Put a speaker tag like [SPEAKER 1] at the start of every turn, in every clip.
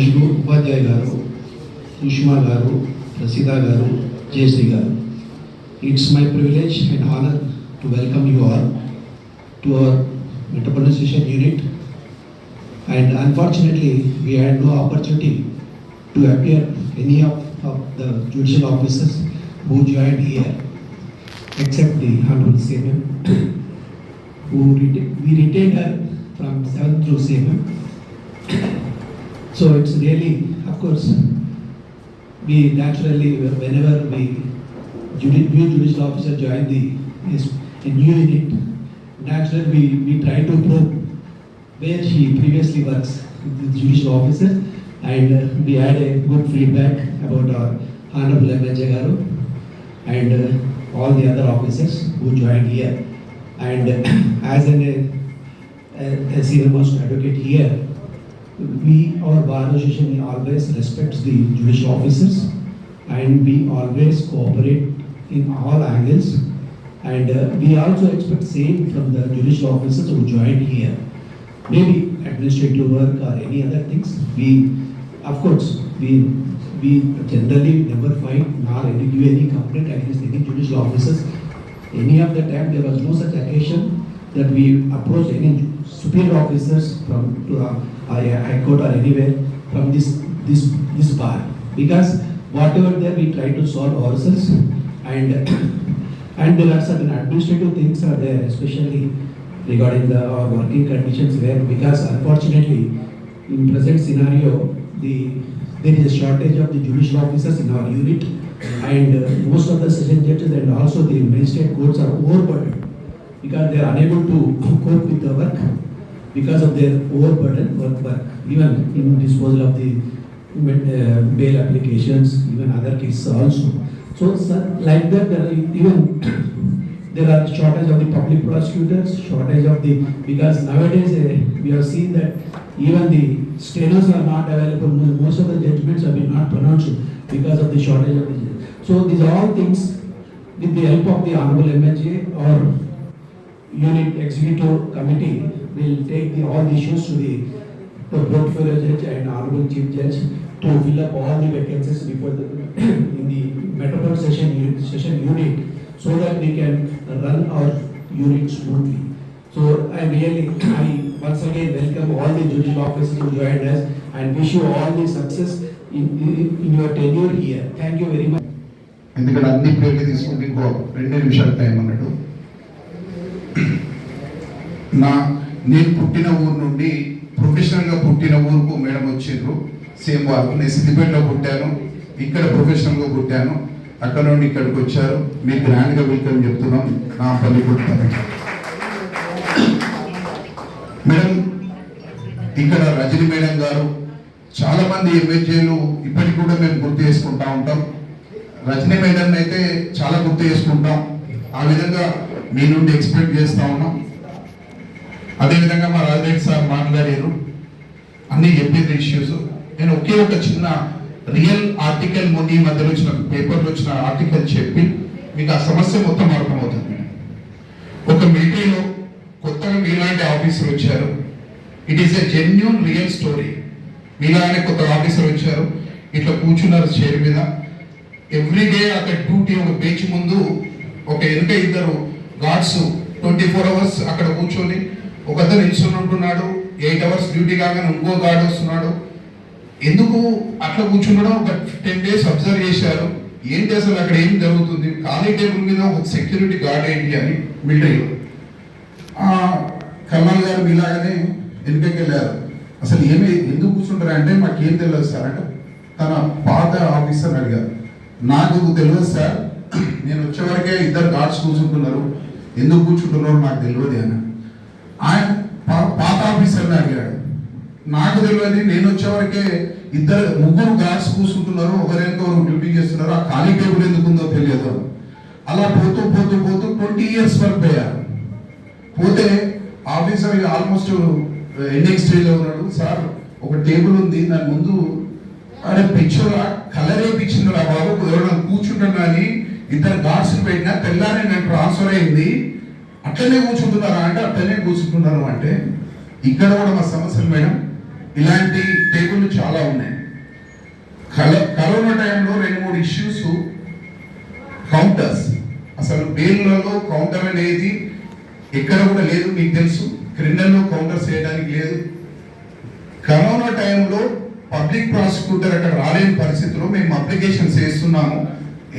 [SPEAKER 1] ఉపాధ్యాయ గారు, సుష్మా గారు, ప్రసీద గారు, జయశ్రీ గారు. It's my privilege and honor to welcome you all to our metropolitan unit. And unfortunately, we had no opportunity to appear any of the judicial officers who joined here, except the Honorable CMM, we retained her from 7th through CMM. So it's really, of course, we naturally, whenever new judicial officer join a new unit, naturally we try to probe where she previously works with the judicial officer, and we had a good feedback about our Honorable MLJ Garu and all the other officers who joined here. And as a senior most advocate here, our bar association always respects the judicial officers, and we always cooperate in all angles, and we also expect same from the judicial officers who joined here. Maybe administrative work or any other things, we generally never fight nor give any complaint against any judicial officers. Any of the time there was no such occasion that we approach any superior officers to High Court or anywhere from this bar, because whatever there we try to solve ourselves, and there are certain administrative things are there, especially regarding our working conditions, where because unfortunately in present scenario there is a shortage of the judicial officers in our unit, and most of the session judges and also the magistrate courts are overburdened because they are unable to cope with the work because of their overburdened work, even in disposal of the bail applications, even other cases also. So like that, there are shortage of the public prosecutors, shortage of because nowadays we have seen that even the stenos are not available. Most of the judgments have been not pronounced because of the shortage of the judges. So these are all things with the help of the Honorable MLJ or unit executive committee will take all the issues to the portfolio judge and Honorable Chief Judge to fill up all the vacancies before in the metropolitan session unit, so that we can run our unit smoothly. So I once again welcome all the judicial officers who joined us and wish you all the success in your tenure here. Thank you very much.
[SPEAKER 2] ఎందుకంటే అన్ని ప్లేట్లు తీసుకుంటే ఇంకో 2 నిమిషాల time అన్నాడు. నేను పుట్టిన ఊరు నుండి ప్రొఫెషనల్గా పుట్టిన ఊరుకు మేడం వచ్చిండ్రు. సేమ్ వారు నేను సిద్దిపేటలో పుట్టాను, ఇక్కడ ప్రొఫెషనల్గా పుట్టాను, అక్కడ నుండి ఇక్కడికి వచ్చారు. మీరు గ్రాండ్గా వెల్కమ్ చెప్తున్నాం. నా పల్లి పుట్టాను మేడం. ఇక్కడ రజని మేడం గారు, చాలా మంది ఎంఎల్ఏలు ఇప్పటికి కూడా మేము గుర్తు చేసుకుంటా ఉంటాం. రజని మేడం అయితే చాలా గుర్తు చేసుకుంటాం. ఆ విధంగా మీ నుండి ఎక్స్పెక్ట్ చేస్తూ ఉన్నాం. అదేవిధంగా మా రాజరెడ్డి సార్ మాట్లాడారు, అన్ని చెప్పింది ఇష్యూస్. నేను ఒకే ఒక చిన్న రియల్ ఆర్టికల్ ఈ మధ్యలో వచ్చిన పేపర్లో వచ్చిన ఆర్టికల్ చెప్పి మీకు ఆ సమస్య మొత్తం అర్థమవుతుంది. ఒక మిలిటరీలో కొత్తగా మీలాంటి ఆఫీసర్ వచ్చారు. It is a genuine real story. మీలానే కొత్త ఆఫీసర్ వచ్చారు, ఇట్లా కూర్చున్నారు చైర్ మీద. ఎవ్రీడే అక్కడ డ్యూటీ ఒక బెంచ్ ముందు ఒక వెనుక 2 గార్డ్స్ 24 hours అక్కడ కూర్చొని, ఒకతను నిల్చొని ఉంటున్నాడు. 8 hours డ్యూటీ కాగానే ఇంకో గార్డ్ వస్తున్నాడు. ఎందుకు అట్లా కూర్చున్నాడో ఒక 10 days అబ్జర్వ్ చేశారు. ఏంటి అసలు అక్కడ ఏం జరుగుతుంది, ఖాళీ టేబుల్ మీద ఒక సెక్యూరిటీ గార్డ్ ఏంటి అని మిలిటరీలో. కల్నల్ గారు మీలాగానే వెనుకకి వెళ్ళారు. అసలు ఎందుకు కూర్చుంటారు అంటే మాకేం తెలియదు సార్ అంటే, తన పాత ఆఫీసర్ అడిగారు. నాకు తెలియదు సార్, నేను వచ్చేవరకే 2 గార్డ్స్ కూర్చుంటున్నారు, ఎందుకు కూర్చుంటున్నారో నాకు తెలియదు అని ఆయన పాత ఆఫీసర్ని అడిగాడు. నాకు తెలియదు, నేను వచ్చేవరకే 3 గార్డ్స్ కూర్చుంటున్నారు, ఒకరెంకరు డ్యూటీ చేస్తున్నారు, ఆ ఖాళీ టేబుల్ ఎందుకు ఉందో తెలియదు. అలా పోతూ 20 years వరకు పోయారు. పోతే ఆఫీసర్ ఆల్మోస్ట్ ఎండింగ్ స్టేజ్లో ఉన్నాడు. సార్ ఒక టేబుల్ ఉంది, దాని ముందు అరే పిక్చర్ కలరే పిచ్చింది రా బాబు, ఎవరైనా కూర్చుంటాను అని 2 గార్డ్స్ పెట్టినా తెల్లారే నేను ట్రాన్స్ఫర్ అయింది, అట్లనే కూర్చుంటున్నారా అంటే అట్లనే కూర్చుంటున్నారు. అంటే ఇక్కడ కూడా మా సమస్యలు మేడం, ఇలాంటి టేబుల్లు చాలా ఉన్నాయి. జైలులలో కౌంటర్ అనేది ఎక్కడ కూడా లేదు, మీకు తెలుసు. క్రిమినల్లో కౌంటర్స్ చేయడానికి లేదు. కరోనా టైంలో పబ్లిక్ ప్రాసిక్యూటర్ అక్కడ రాలేని పరిస్థితిలో మేము అప్లికేషన్స్ చేస్తున్నాము.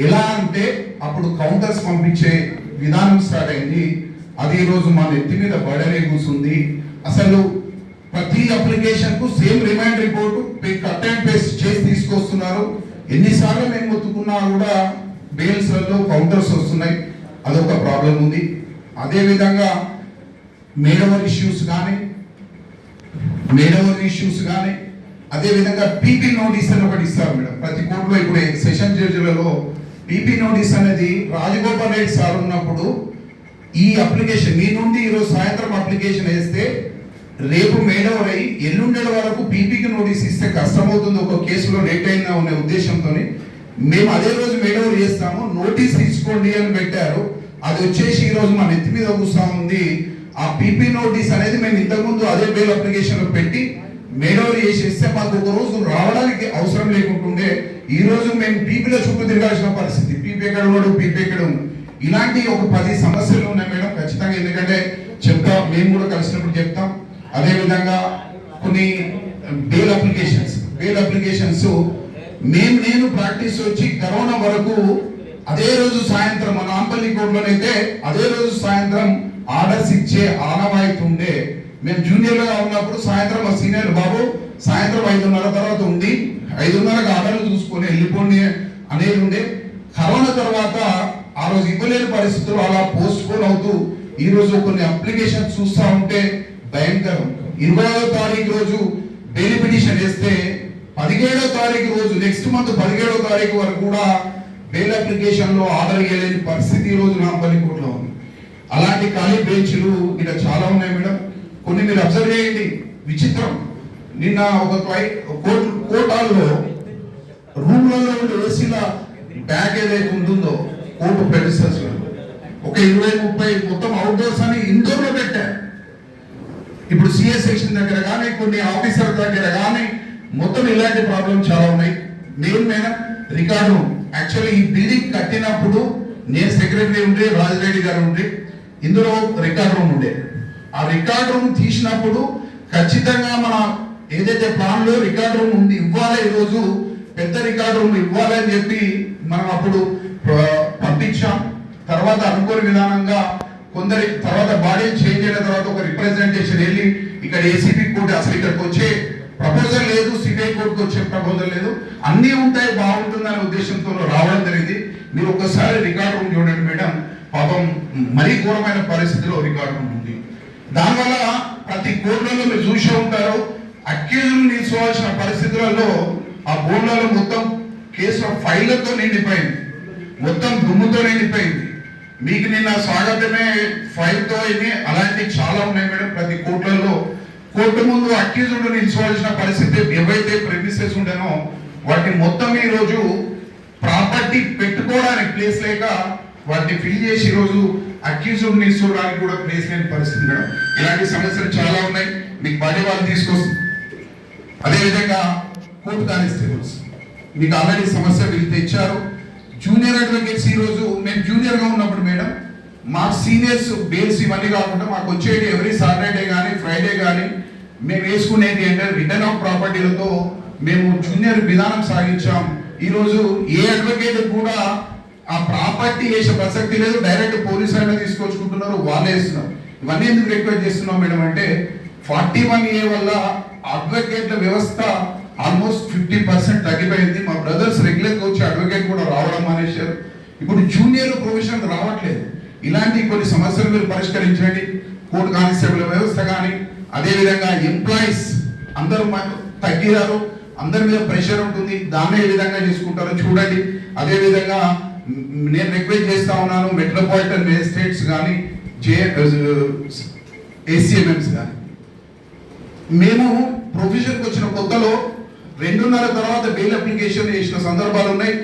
[SPEAKER 2] ఎలా అంటే అప్పుడు కౌంటర్స్ పంపించే విధానం స్టార్ట్ అయింది. అది ఈరోజు మా నెత్తి మీద బడనే కూర్చుంది. అసలు ప్రతి అప్లికేషన్ కు same remand report cut and paste చేసి తీసుకొస్తున్నారు. ఎన్నిసార్లు మేము మొత్తుకున్నా కూడా బెయిల్స్లలో కౌంటర్స్ వస్తున్నాయి. అదొక ప్రాబ్లం ఉంది. అదేవిధంగా మేడవర్ ఇష్యూస్ కానీ అదేవిధంగా పీపీ నోటీస్ అని ఒకటి ఇస్తారు మేడం ప్రతి కోర్టులో. ఇప్పుడు సెషన్ జడ్జిలలో పీపీ నోటీస్ అనేది రాజగోపాల్ రెడ్డి సార్ ఉన్నప్పుడు ఈ అప్లికేషన్ మీ నుండి ఈరోజు సాయంత్రం అప్లికేషన్ వేస్తే రేపు మేడవర్ అయ్యి ఎల్లుండేల వరకు పీపీకి నోటీస్ ఇస్తే కష్టమవుతుంది ఒక కేసులో లేట్ అయినా అనే ఉద్దేశంతో మేము అదే రోజు మేడవర్ చేస్తాము, నోటీస్ తీసుకోండి అని పెట్టారు. అది వచ్చేసి ఈరోజు మా నెత్తి మీద కూర్చా ఉంది. ఆ పీపీ నోటీస్ అనేది మేము ఇంతకుముందు అదే బెయిల్ అప్లికేషన్ లో పెట్టి మేడవర్ చేసేస్తే మాకు ఒక రోజు రావడానికి అవసరం లేకుంటుండే. ఈ రోజు మేము పీపీలో చుట్టూ తిరగాల్సిన పరిస్థితి. పీపీ ఎక్కడ ఉన్నాడు, పీపీ ఎక్కడ ఉన్నాడు, ఇలాంటి ఒక 10 సమస్యలు ఉన్నాయి మేడం ఖచ్చితంగా. ఎందుకంటే చెప్తాం, మేము కూడా కలిసినప్పుడు చెప్తాం. అదేవిధంగా కొన్ని బెయిల్ అప్లికేషన్స్ నేను ప్రాక్టీస్ వచ్చి కరోనా వరకు అదే రోజు సాయంత్రం మన ఆంపల్లి కోర్టులోనైతే అదే రోజు సాయంత్రం ఆర్డర్స్ ఇచ్చే ఆనవాయితీ ఉండే. మేము జూనియర్గా ఉన్నప్పుడు సాయంత్రం మా సీనియర్ బాబు సాయంత్రం 5:30 తర్వాత ఉండి 5:30కి ఆర్డర్లు చూసుకొని వెళ్ళిపోండి అనేది ఉండే. కరోనా తర్వాత ఆ రోజు ఇవ్వలేని పరిస్థితులు అలా పోస్ట్ పోన్ అవుతూ ఈ రోజు కొన్ని అప్లికేషన్ చూస్తా ఉంటే భయంకరం. 20వ తారీఖు రోజు బెయిల్ పిటిషన్ వేస్తే 17వ తారీఖు రోజు నెక్స్ట్ మంత్ 17వ తారీఖు వరకు కూడా బెయిల్ అప్లికేషన్ లో ఆర్డర్ ఇవ్వలేని పరిస్థితి ఈ రోజు నాంపల్లి కోర్టులో ఉంది. అలాంటి ఖాళీ బెంచ్లు ఇక్కడ చాలా ఉన్నాయి మేడం. కొన్ని మీరు అబ్జర్వ్ చేయండి, విచిత్రం. నిన్న ఒక కోర్ట్ హాల్లో రూమ్లలో ఉండే ఏసీల బ్యాగ్ ఏదైతే ఉంటుందో కోర్టు ప్రెమిసెస్ ఒక 20-30 మొత్తం అవుట్డోర్స్ అని ఇండోర్ లో పెట్టారు. ఇప్పుడు సిఎస్ సెక్షన్ దగ్గర కానీ కొన్ని ఆఫీసర్ దగ్గర కానీ మొత్తం ఇలాంటి ప్రాబ్లం చాలా ఉన్నాయి. Main record room. యాక్చువల్లీ ఈ బిల్డింగ్ కట్టినప్పుడు నేను సెక్రటరీ ఉండే, రాజిరెడ్డి గారు ఉండే, ఇందులో రికార్డ్ రూమ్ ఉండే. ఆ రికార్డ్ రూమ్ తీసినప్పుడు ఖచ్చితంగా మన ఏదైతే ప్లాన్ లో రికార్డ్ రూమ్ ఉంది ఇవ్వాలి, ఈరోజు పెద్ద రికార్డ్ రూమ్ ఇవ్వాలి అని చెప్పి మనం అప్పుడు పంపించాం. తర్వాత అనుకోని విధానంగా కొందరి తర్వాత బాడీ చేంజ్ అయిన తర్వాత ఒక రిప్రజెంటేషన్ వెళ్ళి ఇక్కడ ఏసీబీ కోర్టు అసలు ఇక్కడికి వచ్చే ప్రపోజల్ లేదు, సిబిఐ కోర్టుకు వచ్చే ప్రపోజల్ లేదు, అన్నీ ఉంటాయి బాగుంటుందనే ఉద్దేశంతో రావడం జరిగింది. మీరు ఒక్కసారి రికార్డ్ రూమ్ చూడండి మేడం, పాపం మరీ ఘోరమైన పరిస్థితిలో రికార్డ్ రూమ్ ఉంది. దానివల్ల ప్రతి కోర్టులలో మీరు చూసే ఉంటారు, అక్యూజ్డ్ తీసుకోవాల్సిన పరిస్థితులలో ఆ బోర్డులలో మొత్తం కేసుల ఫైళ్లతో నిండిపోయింది, మొత్తం దుమ్ముతో నిండిపోయింది. మీకు నిన్న స్వాగతమే ఫైల్తో ఇది అలాంటివి చాలా ఉన్నాయి మేడం. ప్రతి కోర్టులలో కోర్టు ముందు అక్యూజ్డ్ నిల్చోవాల్సిన పరిస్థితి ఏవైతే ప్రెమిసెస్ ఉండేనో వాటిని మొత్తం ఈ రోజు ప్రాపర్టీ పెట్టుకోవడానికి ప్లేస్ లేక వాటిని ఫిల్ చేసి ఈ రోజు అక్యూజ్డ్ నిల్చోవడానికి కూడా ప్లేస్ లేని పరిస్థితి మేడం. ఇలాంటి సమస్యలు చాలా ఉన్నాయి, మీకు బాడీ వాళ్ళు తీసుకొస్తారు. అదేవిధంగా కోర్టు కానిస్టేబుల్స్ మీకు ఆల్రెడీ సమస్య వీళ్ళు తెచ్చారు. జూనియర్ అడ్వకేట్స్ ఈ రోజు మేము జూనియర్ గా ఉన్నప్పుడు మేడం మా సీనియర్స్ బెయిల్స్ ఇవన్నీ కాకుండా మాకు వచ్చేది ఎవ్రీ సాటర్డే కానీ ఫ్రైడే కానీ మేము వేసుకునేది అంటే రిటర్న్ ఆఫ్ ప్రాపర్టీలతో మేము జూనియర్ విధానం సాగించాం. ఈ రోజు ఏ అడ్వకేట్ కూడా ఆ ప్రాపర్టీ వేసే ప్రసక్తి లేదు, డైరెక్ట్ పోలీసు అయినా తీసుకొచ్చుకుంటున్నారు, వాళ్ళే ఇస్తున్నారు. ఇవన్నీ ఎందుకు రిక్వెస్ట్ చేస్తున్నాం మేడం అంటే 41A వల్ల అడ్వకేట్ల వ్యవస్థ ఆల్మోస్ట్ 50% తగ్గిపోయింది. మా బ్రదర్స్ రెగ్యులర్ గా వచ్చి అడ్వకేట్ కూడా రావడం మానేశారు. ఇప్పుడు జూనియర్ ప్రొఫెషన్ రావట్లేదు. ఇలాంటి కొన్ని సమస్యలు మీరు పరిష్కరించండి. కోర్టు కానిస్టేబుల్ వ్యవస్థ కానీ అదేవిధంగా ఎంప్లాయీస్ అందరూ తగ్గిరారు, అందరి మీద ప్రెషర్ ఉంటుంది, దాన్ని ఏ విధంగా చేసుకుంటారో చూడండి. అదేవిధంగా నేను రిక్వెస్ట్ చేస్తా ఉన్నాను మెట్రోపాలిటన్ మేజిస్ట్రేట్స్ కానీ ACMMs కానీ మేము ప్రొఫెషన్కి వచ్చిన కొత్తలో 2:30 తర్వాత బెయిల్ అప్లికేషన్ చేసిన సందర్భాలు ఉన్నాయి.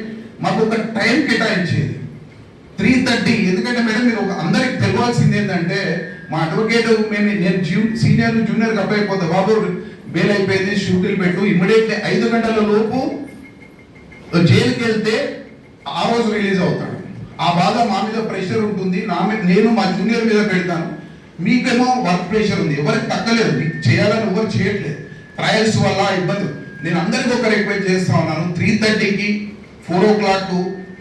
[SPEAKER 2] మాకు ఒక టైం కేటాయించేది 3:30. ఎందుకంటే మేడం మీరు అందరికి తెలియాల్సింది ఏంటంటే మా అడ్వకేట్ నేను సీనియర్ జూనియర్కి అప్లై అయిపోతా, బాబు బెయిల్ అయిపోయింది షూటీలు పెట్టు, ఇమ్మీడియట్లీ 5 గంటల లోపు జైలుకి వెళ్తే ఆ రోజు రిలీజ్ అవుతాడు. ఆ బాధ మా మీద ప్రెషర్ ఉంటుంది, నేను మా జూనియర్ మీద పెడతాను. మీకేమో వర్క్ ప్రెషర్ ఉంది, ఎవరికి తగ్గలేదు, మీకు చేయాలని ఎవరు చేయట్లేదు, ట్రయల్స్ వల్ల ఇబ్బంది. నేను అందరికీ ఒక రిక్వెస్ట్ చేస్తా ఉన్నాను, 3:30కి 4 o'clock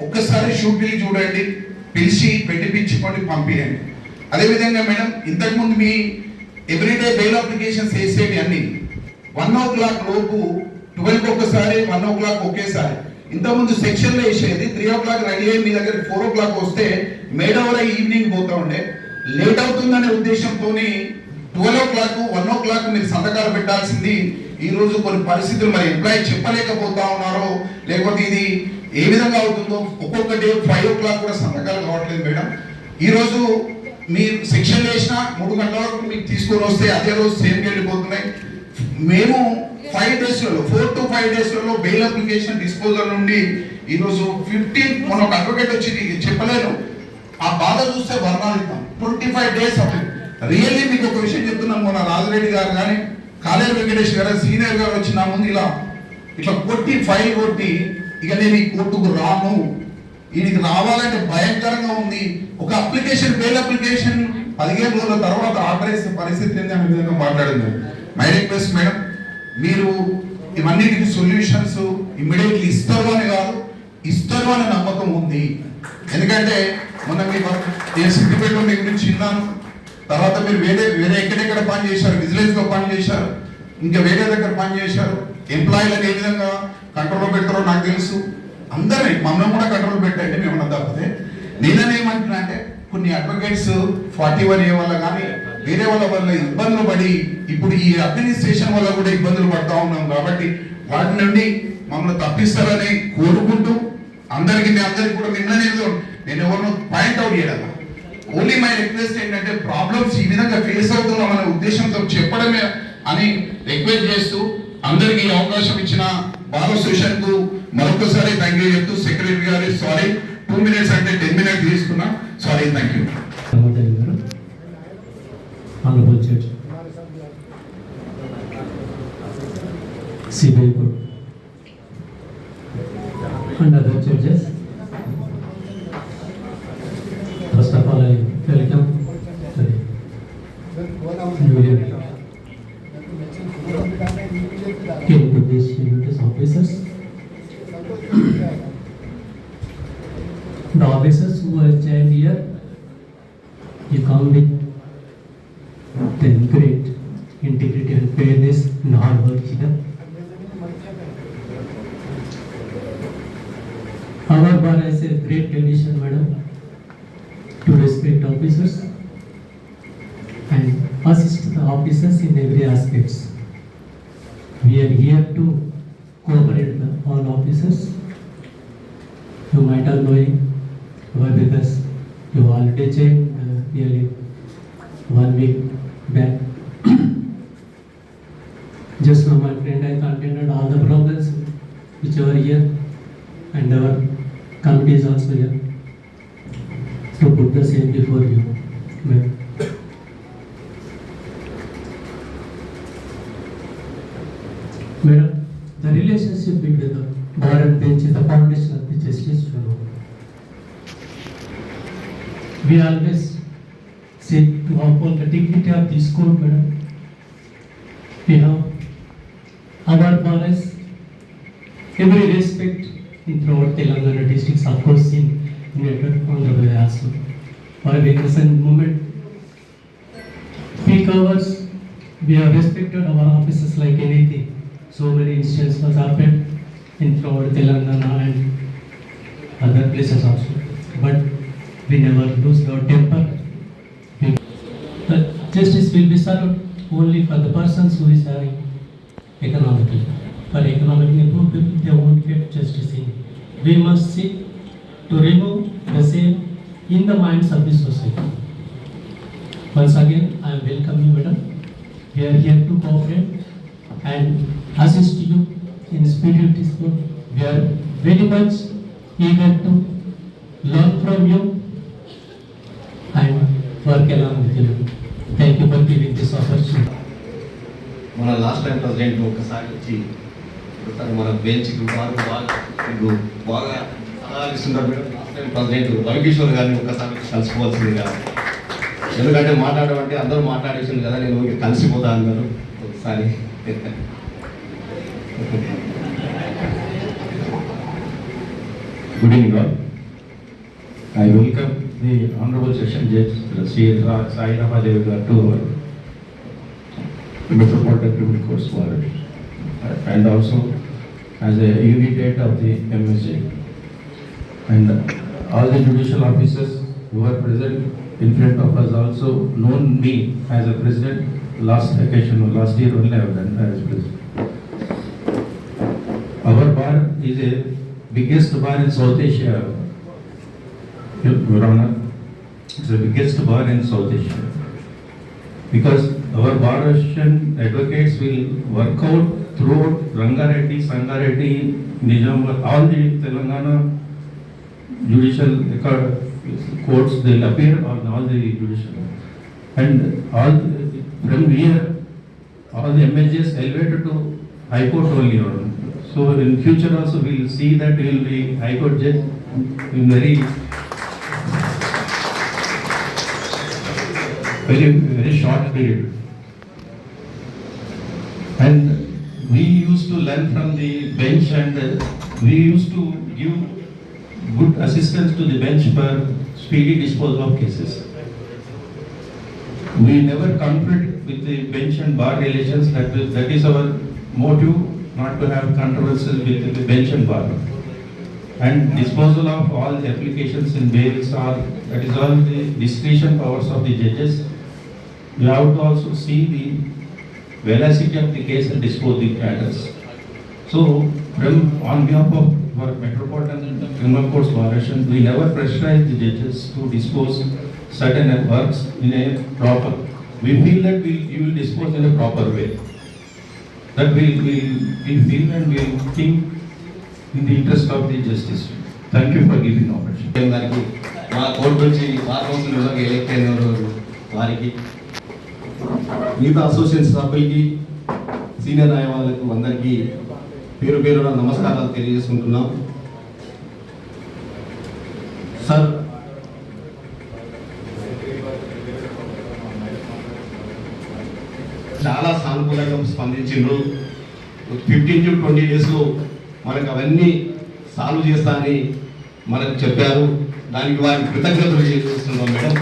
[SPEAKER 2] ఒక్కసారి షూటింగ్ చూడండి, పిలిచి పెట్టిపించుకొని పంపించండి. అదేవిధంగా మేడం, ఇంతకుముందు మీ ఎవ్రీడే బెయిల్ అప్లికేషన్స్ వేసేవి అన్ని 1 o'clock లోపు, 12కి ఒకసారి, 1 o'clock ఒకేసారి. ఇంతకుముందు సెక్షన్లో వేసేది 3 o'clock రెడీ అయ్యి మీ దగ్గర 4 o'clock వస్తే మేడవర ఈవినింగ్ పోతా ఉండే. లేట్ అవుతుందనే ఉద్దేశంతో 12 o'clock, 1 o'clock మీరు సంతకాలు పెట్టాల్సింది. ఈ రోజు కొన్ని పరిస్థితులు మరి ఎంప్లాయీ చెప్పలేకపోతా ఉన్నారో, లేకపోతే ఇది ఏ విధంగా అవుతుందో, ఒక్కొక్క డే 5 o'clock కూడా సంతకాలు కావట్లేదు మేడం. ఈ రోజు మీరు సెక్షన్ వేసిన 3 గంటల వరకు మీకు తీసుకొని వస్తే అదే రోజు సేమ్ వెళ్ళిపోతున్నాయి. మేము 5 daysలలో 4 to 5 daysలలో బెయిల్ అప్లికేషన్ డిస్పోజల్ నుండి ఈరోజు 15, మన ఒక అడ్వకేట్ వచ్చి చెప్పలేను, ఆ బాధ చూస్తే వర్ణాలిద్దాం. 25 days అవుతుంది. రియల్లీ మీకు ఒక విషయం చెప్తున్నాను, మన రాజరెడ్డి గారు కానీ కాలేరు వెంకటేష్ గారు సీనియర్ గారు వచ్చి నా ముందు ఇట్లా కొట్టి ఫైల్ కొట్టి, ఇక నేను ఈ కోర్టుకు రాను, ఈయనకి రావాలంటే భయంకరంగా ఉంది, ఒక అప్లికేషన్ బెయిల్ అప్లికేషన్ 15 రోజుల తర్వాత ఆర్డర్ చేసే పరిస్థితి ఏంది అనే విధంగా మాట్లాడింది. మై రిక్వెస్ట్ మేడం, మీరు ఇవన్నిటికి సొల్యూషన్స్ ఇమ్మీడియట్లీ ఇస్తారు అని కాదు, ఇస్తారు అనే నమ్మకం ఉంది. ఎందుకంటే మొన్న నేను సిద్దిపేటలో మీ గురించి విన్నాను, తర్వాత మీరు వేరే ఎక్కడెక్కడ పని చేశారు, విజిలెన్స్లో పని చేశారు, ఇంకా వేరే దగ్గర పని చేశారు. ఎంప్లాయీలను ఏ విధంగా కంట్రోల్లో పెడతారో నాకు తెలుసు. అందరినీ మమ్మల్ని కూడా కంట్రోల్ పెట్టండి, మేమన్నా తప్పితే. నేనేమంటున్నా అంటే, కొన్ని అడ్వకేట్స్ 41A వల్ల కానీ వేరే వాళ్ళ వల్ల ఇబ్బందులు పడి, ఇప్పుడు ఈ అడ్మినిస్ట్రేషన్ వల్ల కూడా ఇబ్బందులు పడతా ఉన్నాం. కాబట్టి వాటి నుండి మమ్మల్ని తప్పిస్తారని కోరుకుంటూ, అందరికీ కూడా నేను ఎవరినో పాయింట్ అవుట్ చేయడం, ఓన్లీ మై రిక్వెస్ట్ ఏంటంటే, ప్రాబ్లమ్స్ ఈ విధంగా ఫేస్ అవుతున్నాం అనే ఉద్దేశంతో చెప్పడమే అని రిక్వెస్ట్ చేస్తూ, అందరికీ అవకాశం ఇచ్చిన బార్ అసోసియేషన్ కు మరొకసారి థ్యాంక్ యూ చెప్తూ, సెక్రటరీ గారి సారీ 2 minutes అంటే 10 minutes తీసుకున్నా, sorry, thank you.
[SPEAKER 3] Honorable Judge, CBI Court, and other judges. First of all, I welcome the newly elected distinguished officers. The officers who are joined here, you come with the great integrity and fairness in hard work here. Our bar has a great tradition, madam, to respect officers and assist the officers in every aspects. We are here to cooperate with all officers. You might have knowing why, because you already changed nearly 1 week back. Just now, my friend, I attended all the problems which are here, and our committee is also here to put the same before you. Madam, the relationship between the bar and bench is the foundation of the justice. We always seek to uphold the dignity of this court, madam. We have our bar has every respect in throughout Telangana districts, of course, in on the way also. For a recent moment, peak hours, we have respected our officers like anything. So many instances was happened in throughout Telangana and other places also. But we never lose our temper. The justice will be served only for the persons who is having economically. For economically poor people, they won't get justice in. We must seek to remove the same in the minds of the society. Once again, I welcome you, madam. We are here to cooperate and assist you in spirit this court. We are very much eager to learn from you and work along with you. Thank you for giving this opportunity.
[SPEAKER 4] మన last time president ఒకసారి వచ్చి మన బెంచ్కి బాగా ఆలోచిస్తున్నారు madam. Last time president Ravikishore గారిని ఒకసారి కలుసుకోవాల్సిందిగా, ఎందుకంటే మాట్లాడడం అంటే అందరూ మాట్లాడేసింది కదా, నేను కలిసిపోతా అన్నారు ఒకసారి.
[SPEAKER 5] Good evening all. I welcome the Honorable Session Judge Sri Sai Ramadevi garu to Metropolitan Criminal Court Warrant, and also as a unit head of the MSJ, and all the judicial officers who are present in front of us also known me as a president. Last year only I have done as president. Our bar is a biggest bar in South Asia, Your Honor. It's the biggest bar in South Asia because our bar association advocates will work out throughout Rangareddy, Sangareddy, Nizamabad, all the Telangana judicial courts. They'll appear on all the judicial, and all from here all the MLJs elevated to High Court only, Your Honor. So in future also we will see that we will be High Court judge in very short period. And we used to learn from the bench, and we used to give good assistance to the bench for speedy disposal of cases. We never conflict with the bench and bar relations. That is our motive, not to have controversies with the bench and bar. And disposal of all the applications in bails are, that is all the discretion powers of the judges. We have to also see the veracity of the case and dispose the matters. So, on behalf of our Metropolitan Criminal Courts Varnation, we never pressurize the judges to dispose certain works in a proper. We feel that you will dispose in a proper way. That we feel and we think in the interest of the justice. Thank you for giving the opportunity.
[SPEAKER 4] గారికి, మా court నుంచి bar council మెంబర్కి elect అయిన వారికి, మిగతా association సభ్యులకి, senior న్యాయవాదులకు అందరికీ పేరు పేరున నమస్కారాలు తెలియజేసుకుంటున్నాం. సార్, చాలా సానుకూలంగా స్పందించిండ్రు. 15 to 20 డేస్లో మనకు అవన్నీ సాల్వ్ చేస్తా అని మనకు చెప్పారు. దానికి వారికి కృతజ్ఞతలు తెలియజేస్తున్నాం మేడం.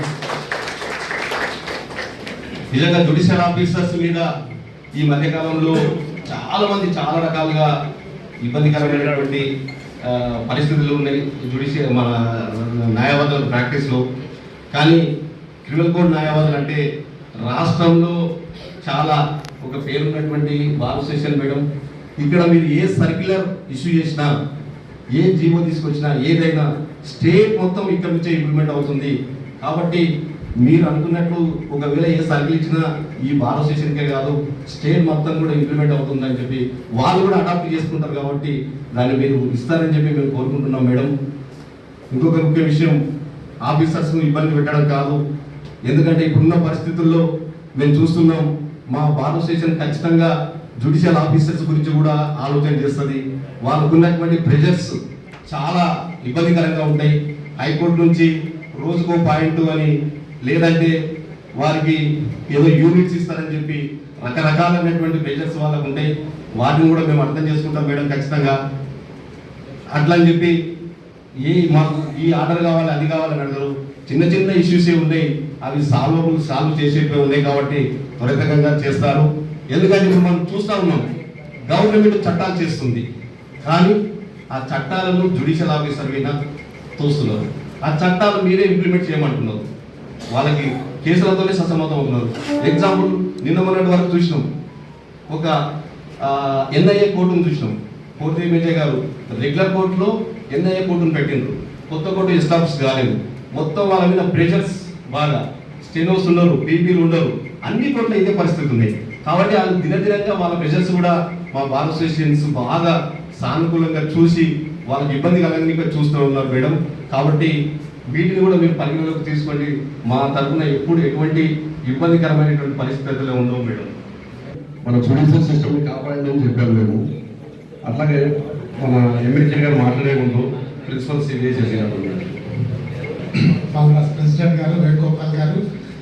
[SPEAKER 4] నిజంగా జుడిషియల్ ఆఫీసర్స్ మీద ఈ మధ్యకాలంలో చాలామంది చాలా రకాలుగా ఇబ్బందికరమైనటువంటి పరిస్థితులు ఉన్నాయి మన న్యాయవాదుల ప్రాక్టీస్లో. కానీ క్రిమినల్ కోడ్ న్యాయవాదులు అంటే రాష్ట్రంలో చాలా ఒక పేరున్నటువంటి బార్ అసోసియేషన్ మేడం. ఇక్కడ మీరు ఏ సర్క్యులర్ ఇష్యూ చేసినా, ఏ జీవో తీసుకొచ్చినా, ఏదైనా స్టేట్ మొత్తం ఇక్కడ నుంచే ఇంప్లిమెంట్ అవుతుంది. కాబట్టి మీరు అనుకున్నట్లు ఒకవేళ ఏ సర్కిల్ ఇచ్చినా ఈ బార్ అసోసియేషన్కే కాదు, స్టేట్ మొత్తం కూడా ఇంప్లిమెంట్ అవుతుందని చెప్పి వాళ్ళు కూడా అడాప్ట్ చేసుకుంటారు. కాబట్టి దాన్ని మీరు ఇస్తారని చెప్పి మేము కోరుకుంటున్నాం మేడం. ఇంకొక ముఖ్య విషయం, ఆఫీసర్స్ను ఇబ్బంది పెట్టడం కాదు. ఎందుకంటే ఇప్పుడున్న పరిస్థితుల్లో మేము చూస్తున్నాం, మా బార్ అసోసియేషన్ ఖచ్చితంగా జ్యుడిషియల్ ఆఫీసర్స్ గురించి కూడా ఆలోచన చేస్తుంది. వాళ్ళకు ఉన్నటువంటి ప్రెజర్స్ చాలా ఇబ్బందికరంగా ఉంటాయి. హైకోర్టు నుంచి రోజుకో పాయింట్ అని, లేదంటే వారికి ఏదో యూనిట్స్ ఇస్తారని చెప్పి రకరకాలైనటువంటి ప్రెజర్స్ వాళ్ళకు ఉంటాయి. వాటిని కూడా మేము అర్థం చేసుకుంటాం మేడం ఖచ్చితంగా. అట్లా అని చెప్పి మాకు ఈ ఆర్డర్ కావాలి, అది కావాలని అంటారు. చిన్న చిన్న ఇష్యూసే ఉన్నాయి, అవి సాల్వ్ చేసేవి ఉన్నాయి. కాబట్టి త్వరితగంగా చేస్తారు. ఎందుకంటే ఇప్పుడు మనం చూస్తూ ఉన్నాం, గవర్నమెంట్ చట్టాలు చేస్తుంది, కానీ ఆ చట్టాలను జ్యుడిషియల్ ఆఫీసర్ మీద తోస్తున్నారు. ఆ చట్టాలు మీరే ఇంప్లిమెంట్ చేయమంటున్నారు. వాళ్ళకి కేసులతోనే సతమతం అవుతున్నారు. ఎగ్జాంపుల్, నిన్న మొన్నటి వరకు చూసినాం, ఒక ఎన్ఐఏ కోర్టును చూసినాం. కోర్టు ఏమేజే గారు రెగ్యులర్ కోర్టులో ఎన్ఐఏ కోర్టును పెట్టిండ్రు. కొత్త కోర్టు ఎస్టాబ్లిష్ కాలేదు. మొత్తం వాళ్ళ మీద ప్రెషర్స్ బాగా, స్టెనోస్ ఉండరు, పీపీలు ఉండరు. అన్ని కోర్టులో ఇదే పరిస్థితి ఉన్నాయి. కాబట్టి వాళ్ళు దినదినంగా వాళ్ళ ప్రెషర్స్ కూడా మా బార్ అసోసియేషన్స్ బాగా సానుకూలంగా చూసి వాళ్ళకి ఇబ్బంది కలగనిక చూస్తూ ఉన్నారు మేడం. కాబట్టి వీటిని కూడా మీరు పరిగణలోకి తీసుకోండి. మా తరఫున ఎప్పుడు ఎటువంటి ఇబ్బందికరమైనటువంటి పరిస్థితుల్లో ఉండవు మేడం.
[SPEAKER 6] మన జ్యుడిషియల్ సిస్టమ్ని కాపాడండి అని చెప్పాము మేము. అట్లాగే మన ఎమ్మెల్యే గారు మాట్లాడే ముందు
[SPEAKER 4] ప్రిన్సిపల్ సివిఏ జరిగినట్టున్నారు.
[SPEAKER 7] కాంగ్రెస్ ప్రెసిడెంట్ గారు వేణుగోపాల్ గారు,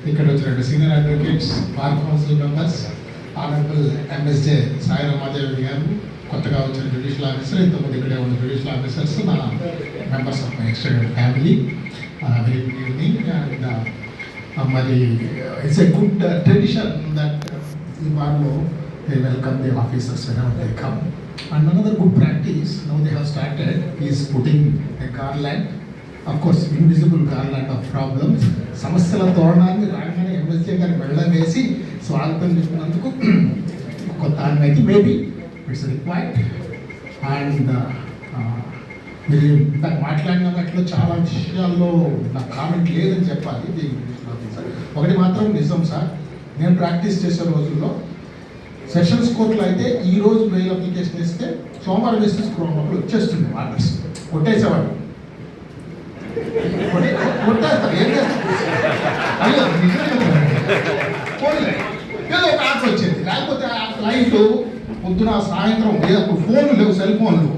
[SPEAKER 7] ఇక్కడ వచ్చిన senior advocates, bar council members, honourable MSJ Sai Ramadevi గారు, కొత్తగా వచ్చిన జ్యుడిషియల్ ఆఫీసర్, ఇంతకుముందు ఇక్కడే ఉన్న జ్యుడిషియల్ ఆఫీసర్స్, నా members of my extended family, very good evening. And మరి it's a good tradition that ఈ బార్లో they welcome the officers whenever they come. And another good practice now they have started is putting a garland, of course invisible garland of problems. సమస్యల తోరణాన్ని రాగానే MSA గారి మెళ్ళ వేసి స్వాగతం చెప్పినందుకు కొత్త అయితే మేబీ ఇట్స్ రిక్వైర్డ్. అండ్ మీరు ఇందాక మాట్లాడిన వాటిలో చాలా విషయాల్లో నాకు కామెంట్ లేదని చెప్పాలి. ఒకటి మాత్రం నిజం సార్, నేను ప్రాక్టీస్ చేసే రోజుల్లో సెషన్స్ కోర్టులో అయితే ఈ రోజు బెయిల్ అప్లికేషన్ ఇస్తే సోమవారం వేస్తే శుక్రవారం వచ్చేస్తుంది ఆర్డర్స్, కొట్టేసేవాడు. కొట్టేస్తారు ఏం అయ్యో పోలే ఏదో ఒక ఆర్డర్ వచ్చేది, లేకపోతే ఆ క్లయింట్ పొద్దున సాయంత్రం అప్పుడు ఫోన్లు లేవు, సెల్ ఫోన్లు,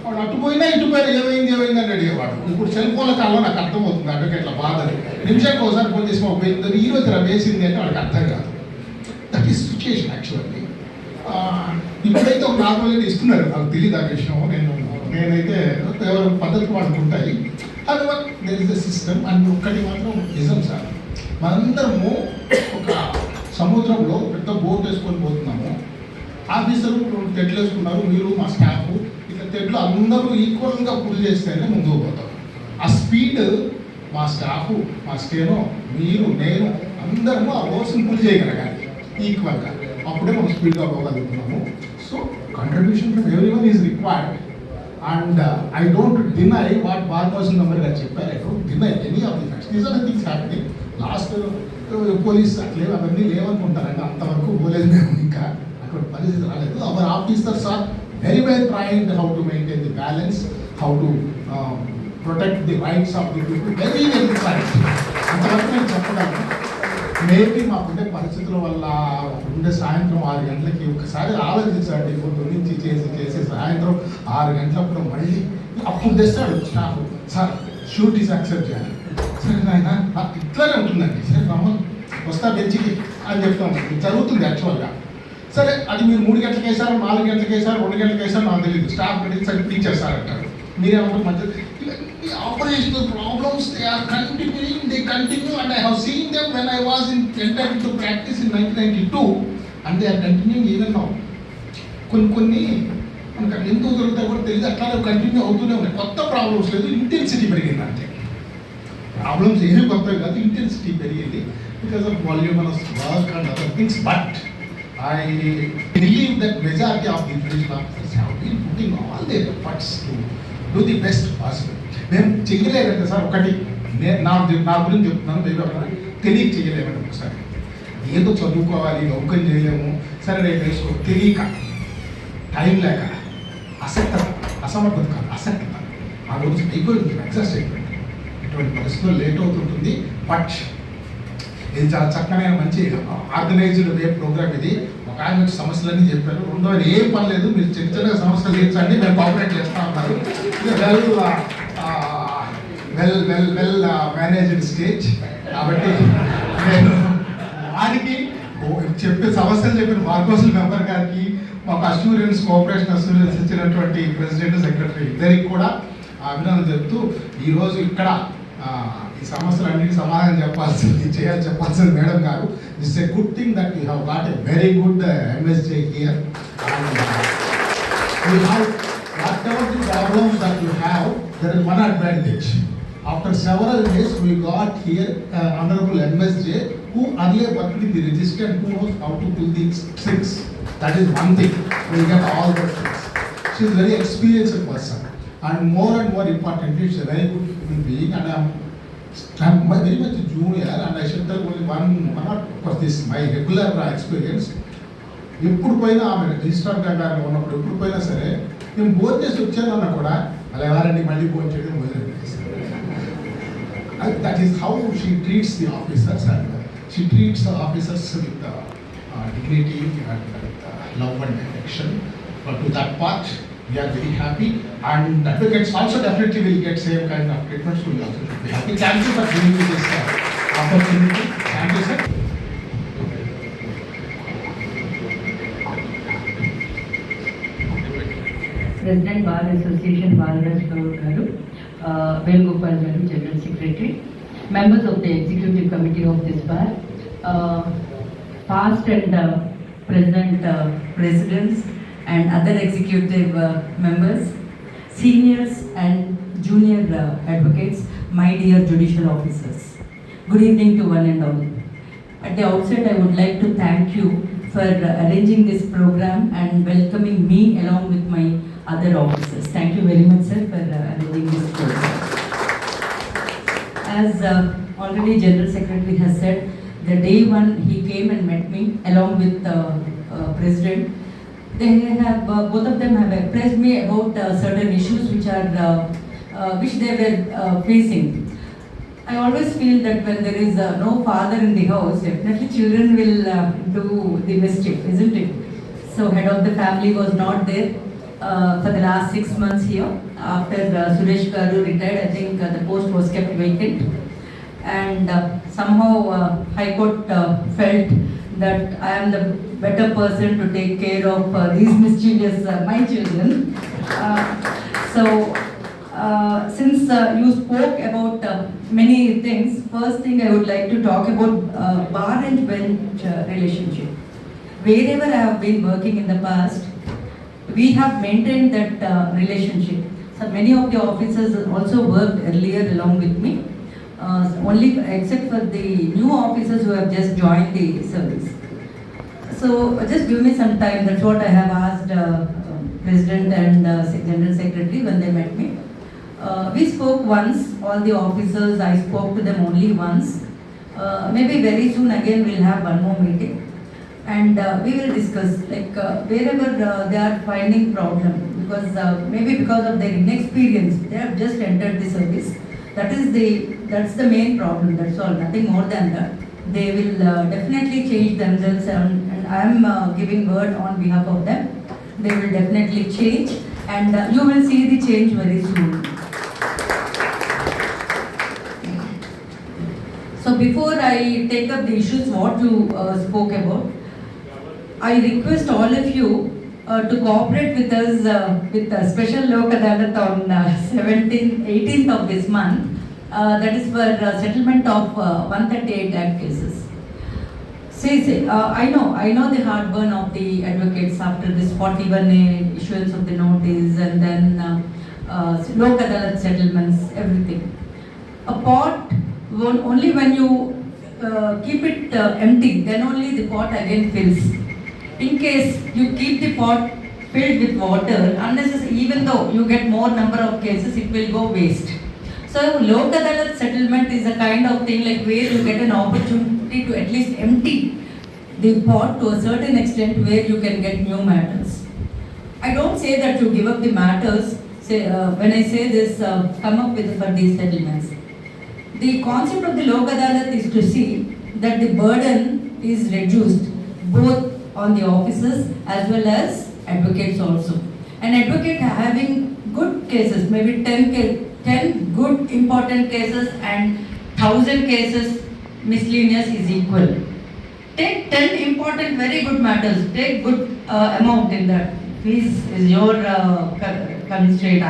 [SPEAKER 7] వాడు అటు పోయినా ఇటు పోయినా ఏమైంది అని అడిగేవాడు. ఇప్పుడు సెల్ ఫోన్ల కాలంలో నాకు అర్థమవుతుంది అడ్వకేట్ల బాధని. నిమిషానికి ఒకసారి ఫోన్ చేసి మా పోయింది ఈ రోజు వేసింది అంటే వాడికి అర్థం కాదు. That is situation actually. ఇప్పుడైతే ఒక 4 రోజులు ఇస్తున్నారు, నాకు తెలియదు ఆ విషయం. నేనైతే ఎవరు పద్ధతి వాడుకుంటాయి. అది there is the system. And ఒక్కటి మాత్రం నిజం సార్, మనందరము ఒక సముద్రంలో పెద్ద బోట్ వేసుకొని పోతున్నాము. ఆఫీసరు తెడ్లు వేసుకున్నారు, మీరు మా స్టాఫ్ ఇట్లా తెడ్లు అందరూ ఈక్వల్గా పుల్ చేస్తేనే ముందుకు పోతాం. ఆ స్పీడ్ మా స్టాఫ్, మా స్టేనో, మీరు, నేను అందరము ఆ ఓట్స్ని పుల్ చేయగలగాలి ఈక్వల్గా, అప్పుడే మనం స్పీడ్గా పోగలుగుతున్నాము. So contribution from everyone is required. And I don't deny what bar council member గారు చెప్పారు. I don't deny any of the facts. These are the things happening. Last police అట్లే అవన్నీ లేవనుకుంటారండి, అంతవరకు పోలేదు మేము, ఇంకా అక్కడ పరిస్థితి రాలేదు. Our officers are very well trained how to maintain the balance, how to protect the rights of the people, very very trained. అంతవరకు నేను చెప్పగలను. మేబీ మాకుండే పరిస్థితుల వల్ల ఉండే సాయంత్రం 6 గంటలకి ఒకసారి ఆలోచించండి, పొద్దు నుంచి చేసి సాయంత్రం 6 గంటలప్పుడు మళ్ళీ అప్పుడు తెస్తాడు స్టాఫ్, సార్ షూటీస్ యాక్సెప్ట్ చేయాలి. సరే నాయన నాకు ఇట్లానే ఉంటుందండి, సరే రమ్మని వస్తా బెంచ్కి అని చెప్తాం. జరుగుతుంది యాక్చువల్గా. సరే అది మీరు 3 గంటలకు వేసారు, 4 గంటలకు వేసారు, 2 గంటలకు వేసారు నాకు తెలియదు, స్టాఫ్ పెట్టి సర్టిఫికేట్ సార్ అంటారు. మీరేమంటారు మధ్య operational problems, they are continuing, they continue, and I have seen them when I was entered into practice in 1992, and they are continuing even now. కొన్ని మనకు ఎందుకు జరుగుతాయి కూడా తెలియదు, అట్లానే కంటిన్యూ అవుతూనే ఉన్నాయి. కొత్త ప్రాబ్లమ్స్ లేదు, ఇంటెన్సిటీ పెరిగింది అంతే. ప్రాబ్లమ్స్ ఏమీ కొత్తవి కాదు, ఇంటెన్సిటీ పెరిగింది because of voluminous work and other things. But I believe that majority of the judicial officers have been putting all their efforts to do the best possible. మేము చెయ్యలేదంటే sir, ఒకటి నా గురించి చెప్తున్నాను, తెలియక చెయ్యలేమండి. ఒకసారి ఏదో చదువుకోవాలి, లౌకం చేయలేము, సరే రేపు వేసుకో, తెలియక, టైం లేక, అసమర్థత కాదు, అసక్తత. ఆ రోజు అయిపోయింది, ఎగ్జాస్ట్ అయిపోయింది. ఇటువంటి పరిస్థితుల్లో లేట్ అవుతుంటుంది. బట్ ఇది చాలా చక్కనైన మంచి ఆర్గనైజ్డ్ వే ప్రోగ్రామ్ ఇది. ఒక ఆయన వచ్చి సమస్యలన్నీ చెప్పారు. రెండోది ఏం పని లేదు, మీరు చిన్న చిన్న సమస్యలు తీర్చండి, మేము కోఆపరేట్ చేస్తా ఉన్నారు. Well managed stage. కాబట్టి నేను వారికి చెప్పే సమస్యలు చెప్పిన బార్ కౌన్సిల్ మెంబర్ గారికి, మాకు అష్యూరెన్స్, కోఆపరేషన్ అష్యూరెన్స్ ఇచ్చినటువంటి ప్రెసిడెంట్, సెక్రటరీ ఇద్దరికి కూడా అభినందనలు చెప్తూ, ఈరోజు ఇక్కడ ఈ సమస్యలన్నిటికీ సమాధానం చెప్పాల్సింది మేడం గారు. It's a good thing that you have got a very good MSJ here. You have whatever the problems that you have, there is one advantage. After several days, we got here Honorable MSJ, who earlier worked in the register and who knows how to pull the strings. That is one thing. We get all the things. She is a very experienced person, and more importantly, she is a very good human being. And I'm very much junior, and I should tell only one of this my regular experience. ఎప్పుడు పోయినా ఆమె registrar గారు ఉన్నప్పుడు ఎప్పుడు పోయినా సరే నేను భోజనం చేసి వచ్చానన్నా కూడా అలా ఎవరండి మళ్ళీ భోజనం చేయడం మొదలెట్టేస్తారు. That is how she treats the officers, and she treats the officers with dignity and love and affection. But to that part We are very happy, and advocates also definitely will get same kind of treatment, so we also should be happy. Thank you for giving me this opportunity. Thank you, sir.
[SPEAKER 8] President Bar Association Balaraj Garu, Venugopal Garu, General Secretary, members of the Executive Committee of this bar, past and present presidents and other executive members, seniors and junior advocates, my dear judicial officers. Good evening to one and all. At the outset, I would like to thank you for arranging this program and welcoming me along with my other officers. Thank you very much, sir, for arranging this program. As already General Secretary has said, the day one he came and met me along with President. They have both of them have appraised me about certain issues which they were facing. I always feel that when there is no father in the house, definitely children will do the mischief, isn't it? So head of the family was not there for the last 6 months here. After Suresh Garu retired, I think the post was kept vacant. And somehow High Court felt that I am the better person to take care of these mischievous my children. Since you spoke about many things, first thing I would like to talk about bar and bench relationship. Wherever I have been working in the past, we have maintained that relationship. So many of the officers also worked earlier along with me, only except for the new officers who have just joined the service. So just give me some time. That's what I have asked President and General Secretary when they met me. We spoke once, all the officers, I spoke to them only once. Maybe very soon again we'll have one more meeting. And we will discuss wherever they are finding problem, because maybe because of their inexperience, they have just entered the service. That's the main problem, that's all, nothing more than that. They will definitely change themselves, and I am giving word on behalf of them. They will definitely change, and you will see the change very soon. So before I take up the issues what you spoke about, I request all of you to cooperate with us with a special Lok Adalat on 18th of this month. That is for settlement of 138 Act cases. I know the heartburn of the advocates after this 41A issuance of the notice, and then Lok Adalat settlements, everything. A pot, only when you keep it empty, then only the pot again fills. In case you keep the pot filled with water, unnecessary, even though you get more number of cases, it will go waste. So Lok Adalat settlement is a kind of thing like where you get an opportunity to at least empty the pot to a certain extent where you can get new matters. I don't say that you give up the matters. When I say this, come up with for these settlements. The concept of the Lok Adalat is to see that the burden is reduced both on the officers as well as advocates also. An advocate having good cases, maybe 10 good important cases and 1,000 cases miscellaneous is equal. Take 10 important very good matters, take good amount in that. Please is your constraint.